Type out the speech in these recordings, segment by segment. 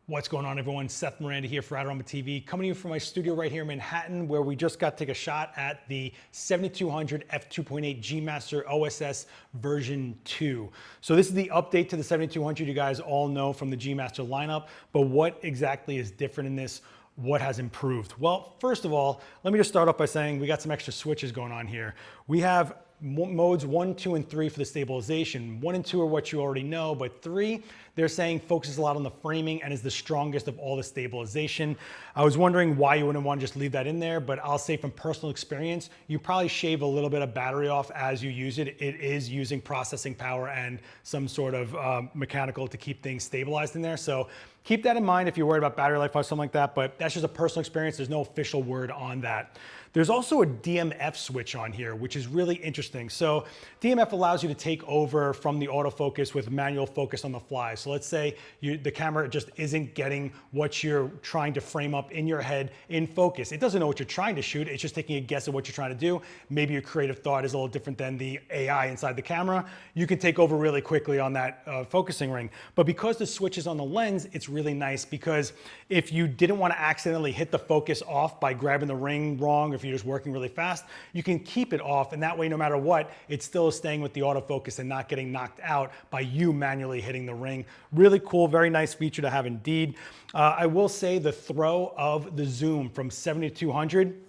What's going on, everyone? Seth Miranda here for Adorama TV, coming to you from my studio right here in Manhattan, where we just got to take a shot at the 7200 f2.8 G Master OSS version 2. So this is the update to the 7200 you guys all know from the G Master lineup, but what exactly is different in this? What has improved? Well, first of all, let me just start off by saying we got some extra switches going on here. We have modes 1, 2, and 3 for the stabilization. 1 and 2 are what you already know, but 3, they're saying focuses a lot on the framing and is the strongest of all the stabilization. I was wondering why you wouldn't want to just leave that in there, but I'll say from personal experience, you probably shave a little bit of battery off as you use it. It is using processing power and some sort of mechanical to keep things stabilized in there. So keep that in mind if you're worried about battery life or something like that, but that's just a personal experience. There's no official word on that. There's also a DMF switch on here, which is really interesting. So DMF allows you to take over from the autofocus with manual focus on the fly. So let's say the camera just isn't getting what you're trying to frame up in your head in focus. It doesn't know what you're trying to shoot. It's just taking a guess at what you're trying to do. Maybe your creative thought is a little different than the AI inside the camera. You can take over really quickly on that focusing ring. But because the switch is on the lens, it's really nice because if you didn't want to accidentally hit the focus off by grabbing the ring wrong, if you're just working really fast, you can keep it off, and that way, no matter what, it still is staying with the autofocus and not getting knocked out by you manually hitting the ring. Really cool, very nice feature to have indeed. I will say the throw of the zoom from 70 to 200,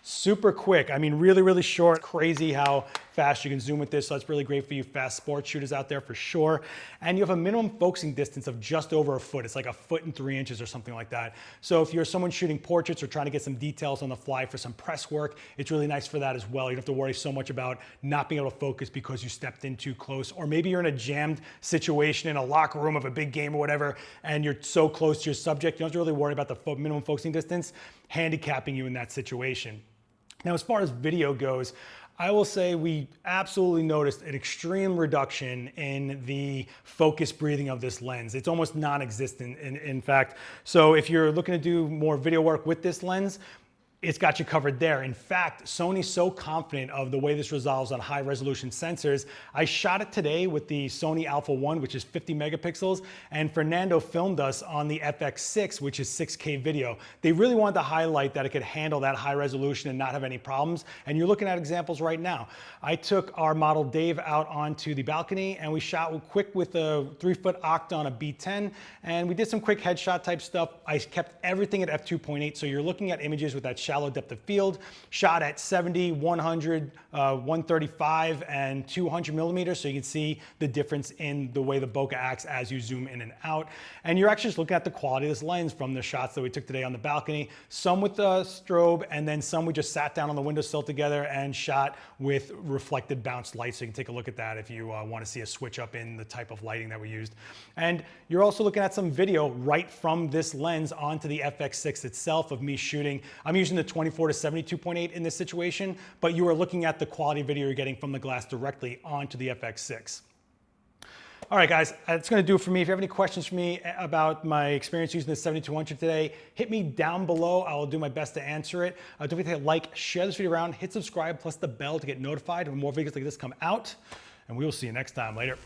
super quick. I mean, really short. Crazy how fast you can zoom with this. So that's really great for you fast sports shooters out there for sure. And you have a minimum focusing distance of just over a foot. It's like 1.3 inches or something like that. So if you're someone shooting portraits or trying to get some details on the fly for some press work, it's really nice for that as well. You don't have to worry so much about not being able to focus because you stepped in too close, or maybe you're in a jammed situation in a locker room of a big game or whatever, and you're so close to your subject, you don't have to really worry about the minimum focusing distance handicapping you in that situation. Now, as far as video goes, I will say we absolutely noticed an extreme reduction in the focus breathing of this lens. It's almost non-existent in fact. So if you're looking to do more video work with this lens, it's got you covered there. In fact, Sony's so confident of the way this resolves on high resolution sensors. I shot it today with the Sony Alpha 1, which is 50 megapixels, and Fernando filmed us on the FX6, which is 6K video. They really wanted to highlight that it could handle that high resolution and not have any problems. And you're looking at examples right now. I took our model Dave out onto the balcony and we shot quick with a 3-foot Oct on a B10, and we did some quick headshot type stuff. I kept everything at f2.8, so you're looking at images with that shallow depth of field, shot at 70, 100, 135, and 200 millimeters, so you can see the difference in the way the bokeh acts as you zoom in and out. And you're actually just looking at the quality of this lens from the shots that we took today on the balcony, some with the strobe, and then some we just sat down on the windowsill together and shot with reflected bounced light, so you can take a look at that if you want to see a switch up in the type of lighting that we used. And you're also looking at some video right from this lens onto the FX6 itself of me shooting. I'm using the 24 to 72.8 in this situation, but you are looking at the quality video you're getting from the glass directly onto the FX6. All right, guys, that's going to do it for me. If you have any questions for me about my experience using the 7200 today, hit me down below. I will do my best to answer it. Don't forget to hit like, share this video around, hit subscribe, plus the bell to get notified when more videos like this come out. And we will see you next time. Later.